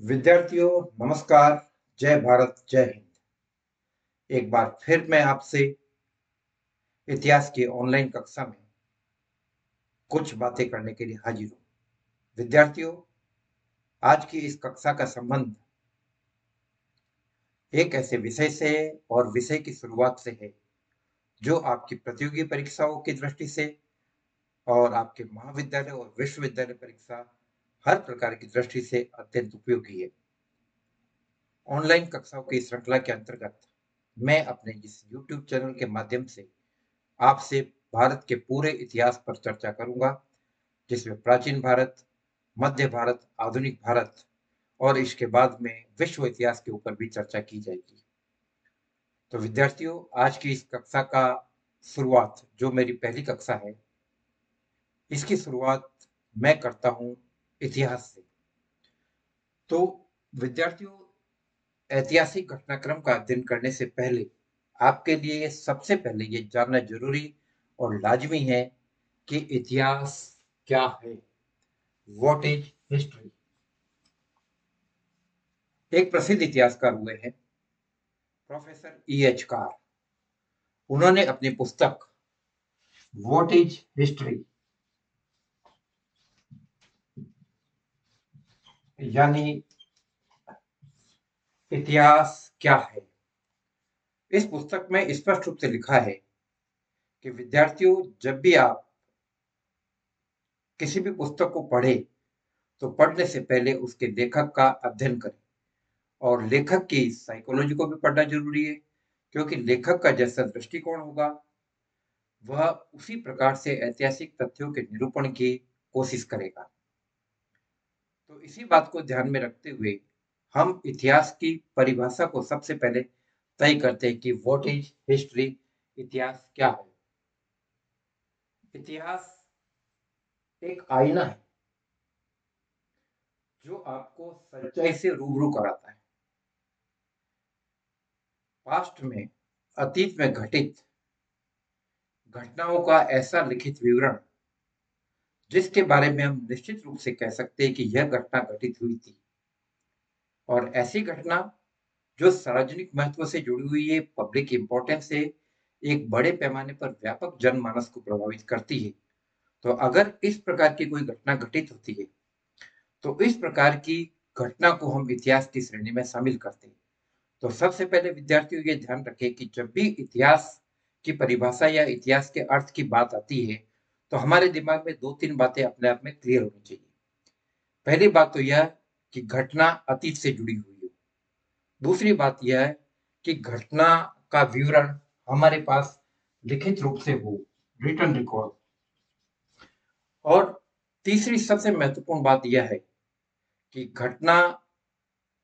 विद्यार्थियों नमस्कार। जय भारत जय हिंद। एक बार फिर मैं आपसे इतिहास की ऑनलाइन कक्षा में कुछ बातें करने के लिए हाजिर हूँ। विद्यार्थियों, आज की इस कक्षा का संबंध एक ऐसे विषय से है और विषय की शुरुआत से है जो आपकी प्रतियोगी परीक्षाओं की दृष्टि से और आपके महाविद्यालय और विश्वविद्यालय परीक्षा हर प्रकार की दृष्टि से अत्यंत उपयोगी है। ऑनलाइन कक्षाओं की श्रृंखला के अंतर्गत मैं अपने इस YouTube चैनल के माध्यम से आपसे भारत के पूरे इतिहास पर चर्चा करूंगा, जिसमें प्राचीन भारत, मध्य भारत, आधुनिक भारत और इसके बाद में विश्व इतिहास के ऊपर भी चर्चा की जाएगी। तो विद्यार्थियों, आज की इस कक्षा का शुरुआत जो मेरी पहली कक्षा है, इसकी शुरुआत मैं करता हूं इतिहास से। तो विद्यार्थियों, ऐतिहासिक घटनाक्रम का अध्ययन करने से पहले आपके लिए सबसे पहले ये जानना जरूरी और लाजमी है कि इतिहास क्या है। What is history. एक प्रसिद्ध इतिहासकार हुए हैं प्रोफेसर E.H. कार। उन्होंने अपनी पुस्तक व्हाट इज हिस्ट्री यानी इतिहास क्या है, इस पुस्तक में स्पष्ट रूप से लिखा है कि विद्यार्थियों, जब भी आप किसी भी पुस्तक को पढ़े तो पढ़ने से पहले उसके लेखक का अध्ययन करें और लेखक की साइकोलॉजी को भी पढ़ना जरूरी है, क्योंकि लेखक का जैसा दृष्टिकोण होगा वह उसी प्रकार से ऐतिहासिक तथ्यों के निरूपण की कोशिश करेगा। तो इसी बात को ध्यान में रखते हुए हम इतिहास की परिभाषा को सबसे पहले तय करते हैं कि व्हाट इज हिस्ट्री। इतिहास क्या है। इतिहास एक आईना है जो आपको सच्चाई से रूबरू कराता है। पास्ट में, अतीत में घटित घटनाओं का ऐसा लिखित विवरण जिसके बारे में हम निश्चित रूप से कह सकते हैं कि यह घटना घटित हुई थी, और ऐसी घटना जो सार्वजनिक महत्व से जुड़ी हुई है, पब्लिक इंपॉर्टेंस से एक बड़े पैमाने पर व्यापक जनमानस को प्रभावित करती है। तो अगर इस प्रकार की कोई घटना घटित होती है तो इस प्रकार की घटना को हम इतिहास की श्रेणी में शामिल करते हैं। तो सबसे पहले विद्यार्थियों ये ध्यान रखें कि जब भी इतिहास की परिभाषा या इतिहास के अर्थ की बात आती है तो हमारे दिमाग में दो तीन बातें अपने आप में क्लियर होनी चाहिए। पहली बात तो यह कि घटना अतीत से जुड़ी हुई हो। दूसरी बात यह है कि घटना का विवरण हमारे पास लिखित रूप से हो, रिटन रिकॉर्ड। और तीसरी सबसे महत्वपूर्ण बात यह है कि घटना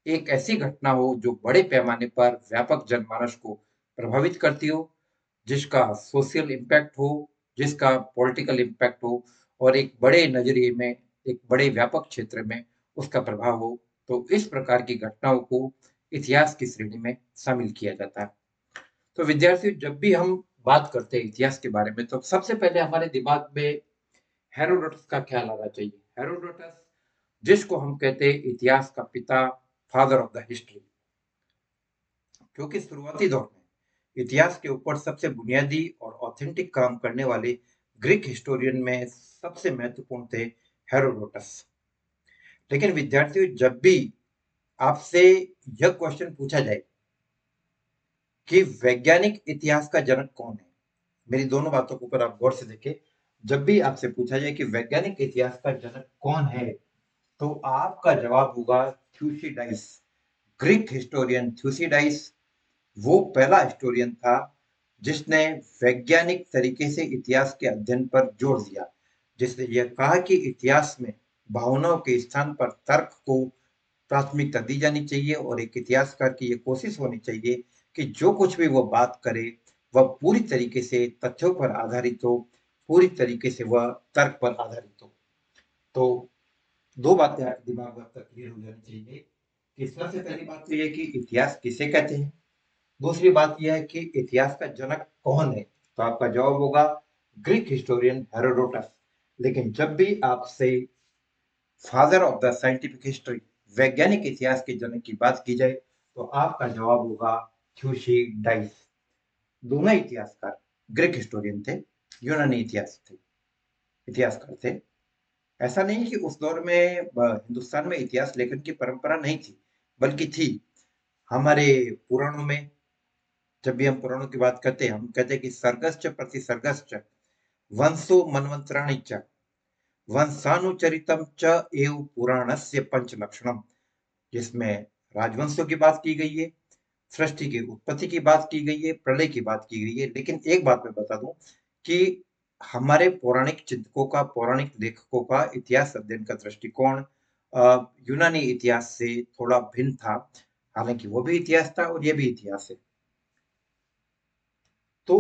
एक ऐसी घटना हो जो बड़े पैमाने पर व्यापक जनमानस को प्रभावित करती हो, जिसका सोशल इम्पैक्ट हो, जिसका पॉलिटिकल इम्पैक्ट हो और एक बड़े नजरिए में, एक बड़े व्यापक क्षेत्र में उसका प्रभाव हो। तो इस प्रकार की घटनाओं को इतिहास की श्रेणी में शामिल किया जाता है। तो विद्यार्थी, जब भी हम बात करते हैं इतिहास के बारे में तो सबसे पहले हमारे दिमाग में हेरोडोटस का ख्याल आना चाहिए। हेरोडोटस, जिसको हम कहते हैं इतिहास का पिता, फादर ऑफ द हिस्ट्री, क्योंकि शुरुआती दौर में इतिहास के ऊपर सबसे बुनियादी और ऑथेंटिक काम करने वाले ग्रीक हिस्टोरियन में सबसे महत्वपूर्ण थे हेरोडोटस। लेकिन विद्यार्थियों, जब भी आपसे यह क्वेश्चन पूछा जाए कि वैज्ञानिक इतिहास का जनक कौन है, मेरी दोनों बातों के ऊपर आप गौर से देखें। जब भी आपसे पूछा जाए कि वैज्ञानिक इतिहास का जनक कौन है तो आपका जवाब होगा थ्यूसिडाइस। ग्रीक हिस्टोरियन थ्यूसिडाइस वो पहला हिस्टोरियन था जिसने वैज्ञानिक तरीके से इतिहास के अध्ययन पर जोर दिया, जिसने यह कहा कि इतिहास में भावनाओं के स्थान पर तर्क को प्राथमिकता दी जानी चाहिए और एक इतिहासकार की यह कोशिश होनी चाहिए कि जो कुछ भी वो बात करे वह पूरी तरीके से तथ्यों पर आधारित हो, पूरी तरीके से वह तर्क पर आधारित हो। तो दो बातें आपके दिमाग में अब तक क्लियर हो जानी चाहिए कि सबसे पहली बात तो यह कि इतिहास किसे कहते हैं, दूसरी बात यह है कि इतिहास का जनक कौन है। तो आपका जवाब होगा ग्रीक हिस्टोरियन हेरोडोटस। लेकिन जब भी आपसे father of the scientific history वैज्ञानिक इतिहास के जनक की बात की जाए तो आपका जवाब होगा थ्यूसिडाइस। दोनों इतिहासकार ग्रीक हिस्टोरियन थे, यूनानी इतिहासकार थे। ऐसा नहीं कि उस दौर में हिंदुस्तान में इतिहास लेखन की परंपरा नहीं थी, बल्कि थी। हमारे पुराणों में, जब भी हम पुराणों की बात करते हैं, हम कहते हैं कि सर्गश्च प्रतिसर्गश्च वंशो मनवंतराणि च वंशानुचरितम च एव पुराणस्य पंचलक्षणम, जिसमें राजवंशों की बात की गई है, सृष्टि की उत्पत्ति की बात की गई है, प्रलय की बात की गई है। लेकिन एक बात मैं बता दूं कि हमारे पौराणिक चिंतकों का, पौराणिक लेखकों का इतिहास अध्ययन का दृष्टिकोण यूनानी इतिहास से थोड़ा भिन्न था। हालांकि वो भी इतिहास था और ये भी इतिहास है। तो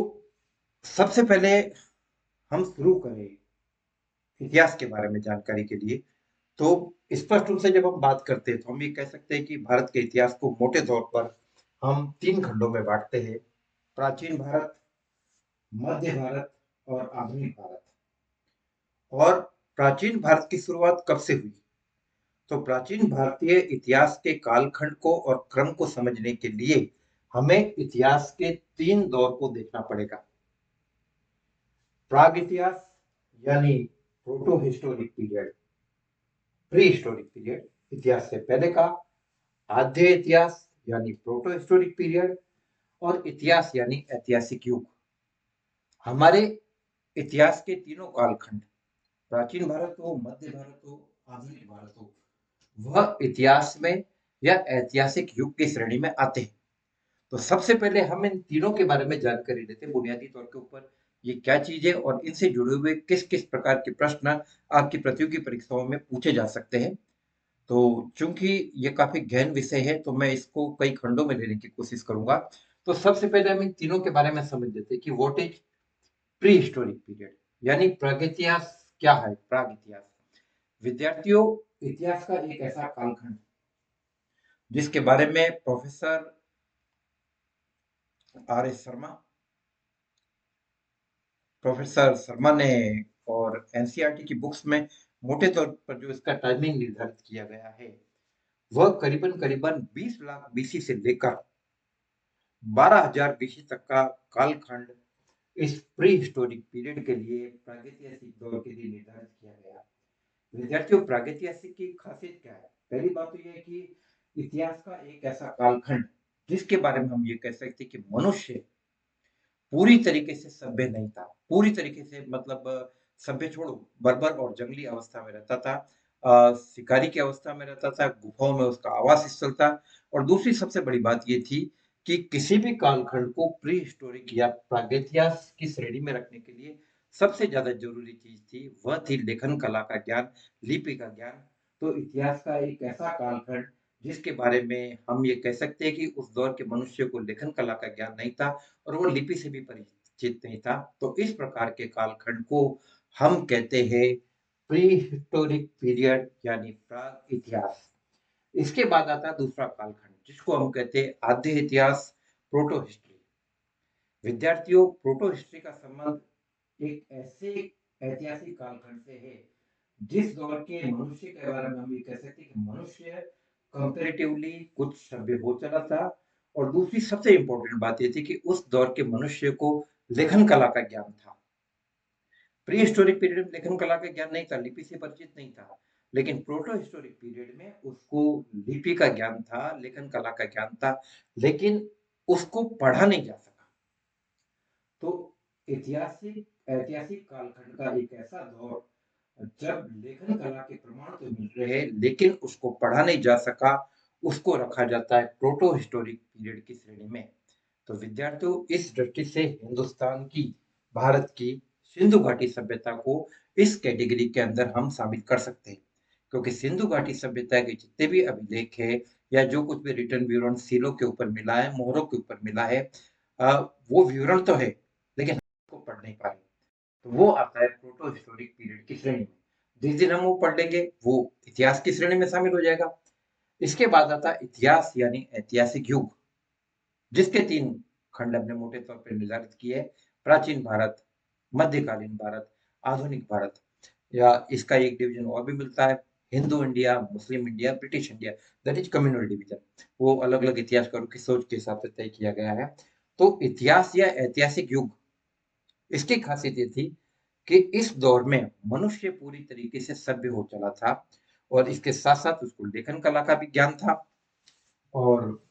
सबसे पहले हम शुरू करें इतिहास के बारे में जानकारी के लिए, तो स्पष्ट रूप से जब हम बात करते हैं तो हम ये कह सकते हैं कि भारत के इतिहास को मोटे तौर पर हम 3 खंडों में बांटते हैं: प्राचीन भारत, मध्य भारत और आधुनिक भारत। और प्राचीन भारत की शुरुआत कब से हुई? तो प्राचीन भारतीय इतिहास के कालखंड को और क्रम को समझने के लिए हमें इतिहास के 3 दौर को देखना पड़ेगा। प्राग इतिहास यानी proto historic period, pre historic period, इतिहास से पहले का; आद्य इतिहास यानी प्रोटो हिस्टोरिक पीरियड; और इतिहास यानी ऐतिहासिक युग। हमारे इतिहास के तीनों कालखंड, प्राचीन भारत हो, मध्य भारत हो, आधुनिक भारत हो, वह इतिहास में या ऐतिहासिक युग की श्रेणी में आते हैं। तो सबसे पहले हम इन तीनों के बारे में जानकारी लेते हैं बुनियादी तौर के ऊपर, ये क्या चीज है और इनसे जुड़े हुए किस किस प्रकार के प्रश्न आपकी प्रतियोगी परीक्षाओं में पूछे जा सकते हैं। तो चूंकि ये काफी गहन विषय है तो मैं इसको कई खंडों में लेने की कोशिश करूंगा। तो सबसे पहले हम इन तीनों के बारे में समझ लेते हैं कि what is pre historic period, यानी प्रागइतिहास क्या है। प्राग इतिहास विद्यार्थियों, इतिहास का एक ऐसा कालखंड जिसके बारे में professor R S Sharma, professor Sharma ने और एनसीईआरटी की बुक्स में मोटे तौर पर जो इसका टाइमिंग निर्धारित किया गया है, वह करीबन करीबन 20 लाख बीसी से लेकर 12,000 बीसी तक का कालखंड इस प्री हिस्टोरिक पीरियड के लिए, प्रागैतिहासिक दौर के लिए निर्धारित किया गया। विद्यार्थियों, प्रागैतिहासिक की खासियत क्या है? पहली बात तो यह है कि इतिहास का एक ऐसा कालखंड जिसके बारे में हम ये कह सकते हैं कि मनुष्य पूरी तरीके से सभ्य नहीं था। पूरी तरीके से मतलब सभ्य छोड़ो, बर्बर और जंगली अवस्था में रहता था। शिकारी की अवस्था में रहता था, गुफाओं में उसका आवास स्थल था। और दूसरी सबसे बड़ी बात ये थी कि किसी भी कालखंड को प्री हिस्टोरिक या प्रागैतिहास की श्रेणी में रखने के लिए सबसे ज्यादा जरूरी चीज थी, वह थी लेखन कला का ज्ञान, लिपि का ज्ञान। तो इतिहास का एक ऐसा कालखंड जिसके बारे में हम ये कह सकते हैं कि उस दौर के मनुष्य को लेखन कला का ज्ञान नहीं था और वो लिपि से भी परिचित नहीं था। तो इस प्रकार के कालखंड को हम कहते हैं प्री हिस्टोरिक पीरियड यानी प्राग इतिहास। इसके बाद आता है दूसरा कालखंड जिसको हम कहते हैं आद्य इतिहास, प्रोटो हिस्ट्री। विद्यार्थियों, प्रोटो हिस्ट्री का संबंध एक ऐसे ऐतिहासिक कालखंड से है जिस दौर के मनुष्य के बारे में हम ये कह सकते हैं कि मनुष्य कंपैरेटिवली कुछ सभ्य हो चला था। और दूसरी सबसे इंपॉर्टेंट बात ये थी कि उस दौर के मनुष्य को लेखन कला का ज्ञान था। प्री हिस्टोरिक पीरियड में लेखन कला का ज्ञान नहीं था, लिपि से परिचित नहीं था। लेकिन प्रोटो हिस्टोरिक पीरियड में उसको लिपि का ज्ञान था, लेखन कला का ज्ञान था, लेकिन उसको पढ़ा नहीं जा सका। तो ऐतिहासिक ऐतिहासिक कालखंड का एक ऐसा दौर जब लेखन कला के प्रमाण तो मिल रहे हैं लेकिन उसको पढ़ा नहीं जा सका, उसको रखा जाता है प्रोटो हिस्टोरिक पीरियड की श्रेणी में। तो विद्यार्थियों, इस दृष्टि से हिंदुस्तान की, भारत की सिंधु घाटी सभ्यता को इस कैटेगरी के अंदर हम शामिल कर सकते हैं, क्योंकि सिंधु घाटी सभ्यता के जितने भी अभिलेख है या जो कुछ भी रिटर्न विवरण सीलों के ऊपर मिला है, मोहरों के ऊपर मिला है, वो विवरण तो है लेकिन हम उसको पढ़ नहीं पा रहे। तो वो आता है प्रोटो हिस्टोरिक पीरियड की श्रेणी में। जिस दिन हम वो पढ़ लेंगे वो इतिहास की श्रेणी में शामिल हो जाएगा। इसके बाद आता है इतिहास यानी ऐतिहासिक युग, जिसके 3 खंड हमने मोटे तौर पर निर्धारित किए हैं: प्राचीन भारत, मध्यकालीन भारत, आधुनिक भारत। या इसका एक डिवीजन और भी मिलता है, Hindu India, Muslim India, British India, that is communal division. वो अलग अलग इतिहासकारों की सोच के हिसाब से तय किया गया है। तो इतिहास या ऐतिहासिक युग, इसकी खासियत ये थी कि इस दौर में मनुष्य पूरी तरीके से सभ्य हो चला था, और इसके साथ साथ उसको लेखन कला का भी ज्ञान था, और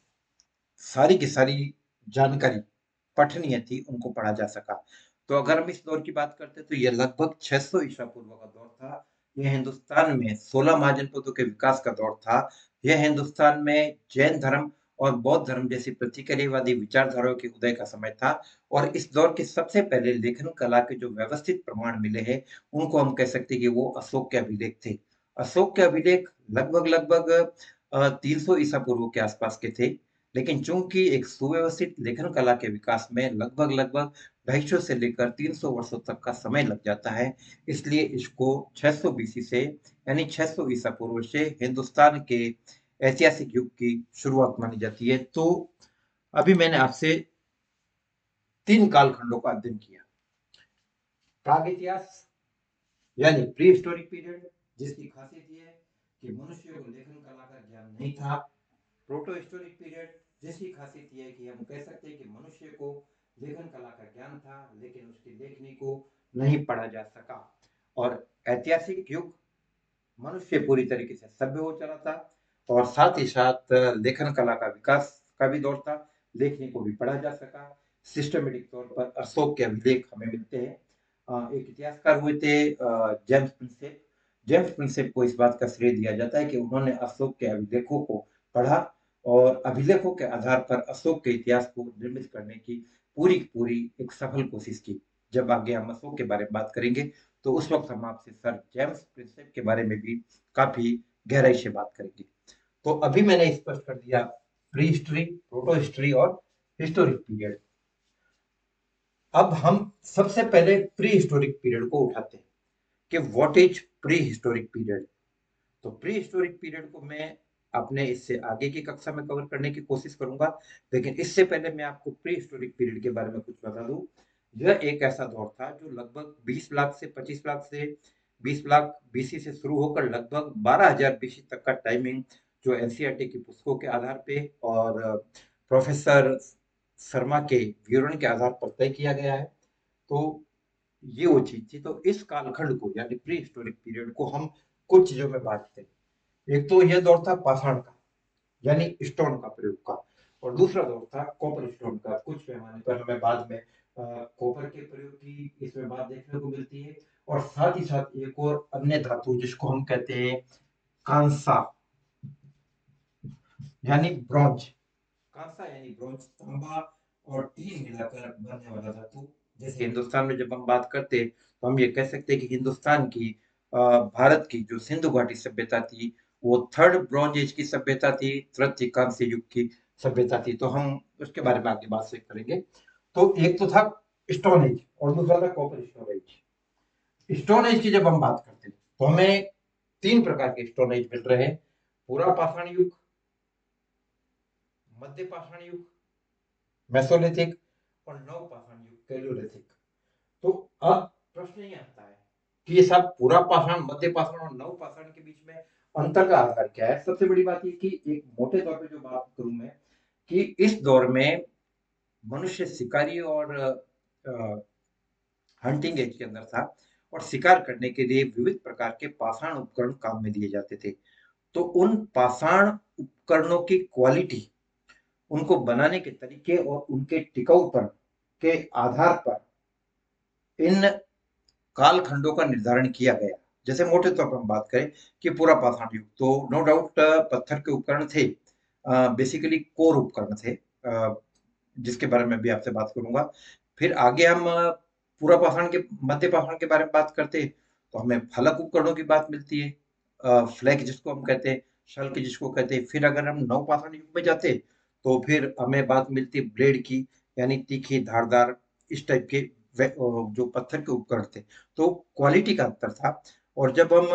सारी की सारी जानकारी पठनीय थी, उनको पढ़ा जा सका। तो अगर हम इस दौर की बात करते हैं तो यह लगभग 600 ईसा पूर्व का दौर था। यह हिंदुस्तान में 16 महाजनपदों के विकास का दौर था। यह हिंदुस्तान में जैन धर्म और बौद्ध धर्म जैसी प्रतिक्रियावादी विचारधाराओं के उदय का समय था। और इस दौर के सबसे पहले लेखन कला के जो व्यवस्थित प्रमाण मिले हैं, उनको हम कह सकते हैं कि वो अशोक के अभिलेख थे। अशोक के अभिलेख लगभग लगभग 300 ईसा पूर्व के आसपास के थे। लेकिन चूंकि एक सुव्यवस्थित लेखन कला के विकास में लगभग लगभग 250 से लेकर 300 वर्षों तक का समय लग जाता है, इसलिए इसको 600 बीसी से, यानी 600 ईसा पूर्व से हिंदुस्तान के ऐतिहासिक युग की शुरुआत मानी जाती है। तो अभी मैंने आपसे 3 कालखंडों का अध्ययन किया। प्राग इतिहास यानी प्री हिस्टोरिक पीरियड, जिसकी खासियत यह है कि मनुष्य को लेखन कला का ज्ञान नहीं था। प्रोटो हिस्टोरिक पीरियड, जिसकी खासियत यह है कि हम कह सकते हैं कि मनुष्य को लेखन कला का ज्ञान था, लेकिन उसकी लेखनी को नहीं पढ़ा जा सका। और ऐतिहासिक युग, मनुष्य पूरी तरीके से सभ्य हो चला था, और साथ ही साथ लेखन कला का विकास का भी दौर था, लेखनी को भी पढ़ा जा सका। सिस्टमेटिक तौर पर अशोक के अभिलेख हमें मिलते हैं। एक इतिहासकार हुए थे जेम्स प्रिंसेप। जेम्स प्रिंसेप को इस बात का श्रेय दिया जाता है कि उन्होंने अशोक के अभिलेखों को पढ़ा, और अभिलेखों के आधार पर अशोक के इतिहास को निर्मित करने की पूरी पूरी एक सफल कोशिश की। जब आगे हम अशोक के बारे में बात करेंगे, तो उस वक्त हम आपसे सर जेम्स प्रिंसेप के बारे में भी काफी गहराई से बात करेंगे। तो अभी मैंने स्पष्ट कर दिया प्री हिस्ट्री, प्रोटो हिस्ट्री और हिस्टोरिक पीरियड। अब हम सबसे पहले प्री हिस्टोरिक पीरियड को उठाते हैं कि what is pre historic period. तो प्री हिस्टोरिक पीरियड को मैं अपने इससे आगे की कक्षा में कवर करने की कोशिश करूंगा, लेकिन इससे पहले मैं आपको प्री हिस्टोरिक पीरियड के बारे में कुछ बता दूं। यह एक ऐसा दौर था जो लगभग 20 लाख से 25 लाख से 20 लाख बीसी से शुरू होकर लगभग 12,000 बीसी तक का टाइमिंग, जो एनसीईआरटी की पुस्तकों के आधार पे और प्रोफेसर शर्मा के विवरण के आधार पर तय किया गया है। तो ये वो चीज थी। तो इस कालखंड को यानी प्री हिस्टोरिक पीरियड को हम कुछ चीजों में बांटते हैं। एक तो यह दौर था पाषाण का, यानी स्टोन का प्रयोग का, और दूसरा दौर था कॉपर स्टोन का। कुछ पैमाने पर हमें बाद में कॉपर के प्रयोग की इसमें बात देखने को मिलती है। और साथ ही साथ एक और अन्य धातु जिसको हम कहते हैं कांसा, यानी ब्रॉन्ज। कांसा यानी ब्रॉन्ज, तांबा और टीन मिलाकर बनने वाला धातु। जैसे हिंदुस्तान में जब हम बात करते हैं, तो हम ये कह सकते हैं कि हिंदुस्तान की भारत की जो सिंधु घाटी सभ्यता थी, वो थर्ड ब्रॉन्ज एज की सभ्यता थी, तृतीय कांस्य युग की सभ्यता थी। तो हम उसके बारे में आगे बात से करेंगे। तो एक तो था स्टोन एज और दूसरा था copper stone age. Stone age की जब हम बात करते हैं, तो हमें 3 प्रकार के स्टोन एज मिल रहे हैं: पूरा पाषाण युग, मध्य पाषाण युग मेसोलिथिक, और नव पाषाण युग कैलोलिथिक। तो अब प्रश्न ये आता है कि ये सब पूरा पाषाण, मध्य पाषाण और नव पाषाण के बीच में अंतर का आधार क्या है। सबसे बड़ी बात ये कि एक मोटे तौर पे जो बात करूं मैं, कि इस दौर में मनुष्य शिकारी और हंटिंग एज के अंदर था, और शिकार करने के लिए विविध प्रकार के पाषाण उपकरण काम में लिए जाते थे। तो उन पाषाण उपकरणों की क्वालिटी, उनको बनाने के तरीके और उनके टिकाऊपन के आधार पर इन कालखंडों का निर्धारण किया गया। जैसे मोटे तौर पर हम बात करें कि पूरा पाषाण युग, तो नो डाउट पत्थर के उपकरण थे, बेसिकली कोर उपकरण थे, जिसके बारे में भी आपसे बात करूंगा। फिर आगे हम पूरा पाषाण के, मध्य पाषाण के बारे में बात करते हैं, तो हमें फलक उपकरणों की बात मिलती है, फ्लैग जिसको हम कहते हैं, शल्क जिसको कहते हैं। फिर अगर हम नव पाषाण युग में जाते हैं, तो फिर हमें बात मिलती है ब्लेड की, यानी तीखी धारदार इस टाइप के जो पत्थर के उपकरण थे। तो क्वालिटी का अंतर था। और जब हम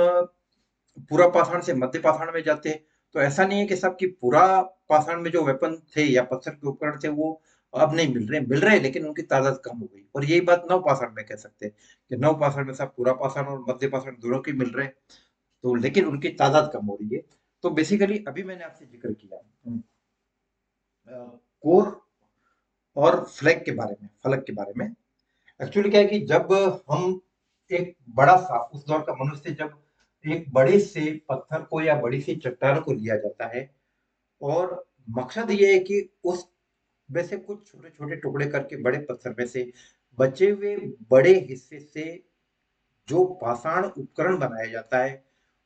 पूरा पाषाण से मध्य पाषाण में जाते हैं, तो ऐसा नहीं है कि सब की पूरा पाषाण में जो वेपन थे या पत्थर के उपकरण थे वो अब नहीं मिल रहे, लेकिन उनकी तादाद कम हो गई। और यही बात नव पाषाण में कह सकते हैं कि नव पाषाण में सब पूरा पाषाण और मध्य पाषाण दोनों के मिल रहे हैं। तो लेकिन उनकी तादाद कम हो रही है। तो बेसिकली अभी मैंने आपसे जिक्र किया कोर और फ्लैग के बारे में, फलक के बारे में। एक्चुअली क्या है कि जब हम एक बड़ा सा उस दौर का मनुष्य जब एक बड़े से पत्थर को या बड़ी सी चट्टान को लिया जाता है और मकसद ये है कि उस में से कुछ छोटे छोटे टुकड़े करके बड़े पत्थर में से बचे हुए बड़े हिस्से से जो पाषाण उपकरण बनाया जाता है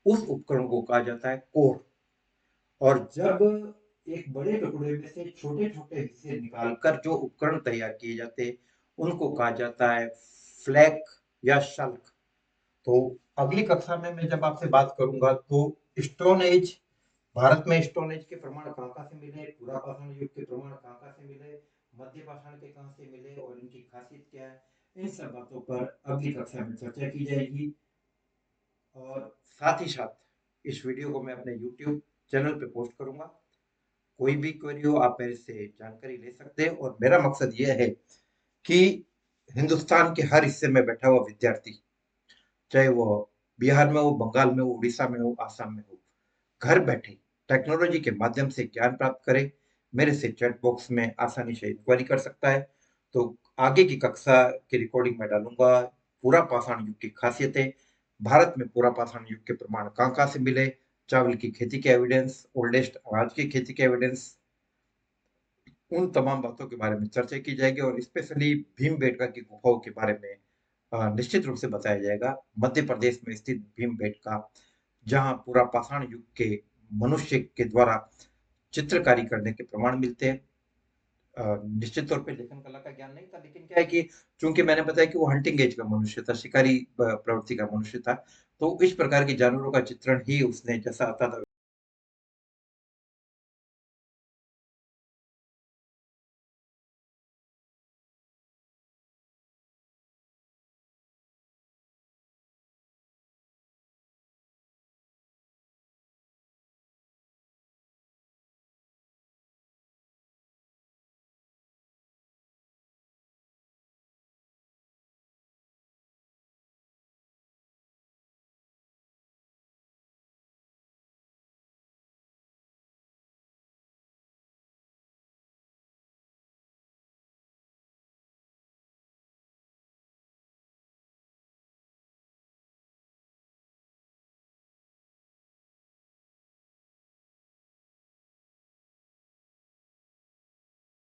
उस उपकरण को कहा जाता है कोर। और जब एक बड़े टुकड़े में से छोटे छोटे हिस्से निकालकर जो उपकरण तैयार किए जाते हैं उनको कहा जाता है फ्लैक या शल्क। तो अगली कक्षा में मैं जब आपसे बात करूंगा तो स्टोन एज, भारत में स्टोन एज के प्रमाण कहाँ कहाँ से मिले, पूरा पाषाण युग के प्रमाण कहाँ कहाँ से मिले, मध्य पाषाण के कहाँ से मिले और इनकी खासियत क्या है, इन सब बातों पर अगली कक्षा में चर्चा की जाएगी। और साथ ही साथ इस वीडियो को मैं अपने यूट्यूब चैनल पे पोस्ट करूंगा। कोई भी क्वेरी हो आप मेरे से जानकारी ले सकते हैं। और मेरा मकसद यह है कि हिंदुस्तान के हर हिस्से में बैठा हुआ विद्यार्थी, चाहे वो बिहार में हो, बंगाल में हो, उड़ीसा में हो, आसाम में हो, घर बैठे टेक्नोलॉजी के माध्यम से ज्ञान प्राप्त करे। मेरे से चैट बॉक्स में आसानी से इंक्वायरी कर सकता है। तो आगे की कक्षा की रिकॉर्डिंग में डालूंगा पूरा पाषाण युग की खासियतें, भारत में पूरा पाषाण युग के प्रमाण कहाँ कहाँ से मिले, चावल की खेती के एविडेंस, ओल्डेस्ट अनाज की खेती के एविडेंस, उन तमाम बातों के बारे में चर्चा की जाएगी। और स्पेशली भीमबेटका की गुफाओं के बारे में निश्चित रूप से बताया जाएगा। मध्य प्रदेश में स्थित भीमबेटका, जहाँ पूरा पाषाण युग के मनुष्य के द्वारा चित्रकारी करने के प्रमाण मिलते हैं। निश्चित तौर पे लेखन कला का ज्ञान नहीं था, लेकिन क्या है कि चूंकि मैंने बताया कि वो हंटिंग एज का मनुष्य था, शिकारी प्रवृत्ति का मनुष्य था, तो इस प्रकार के जानवरों का चित्रण ही उसने जैसा आता था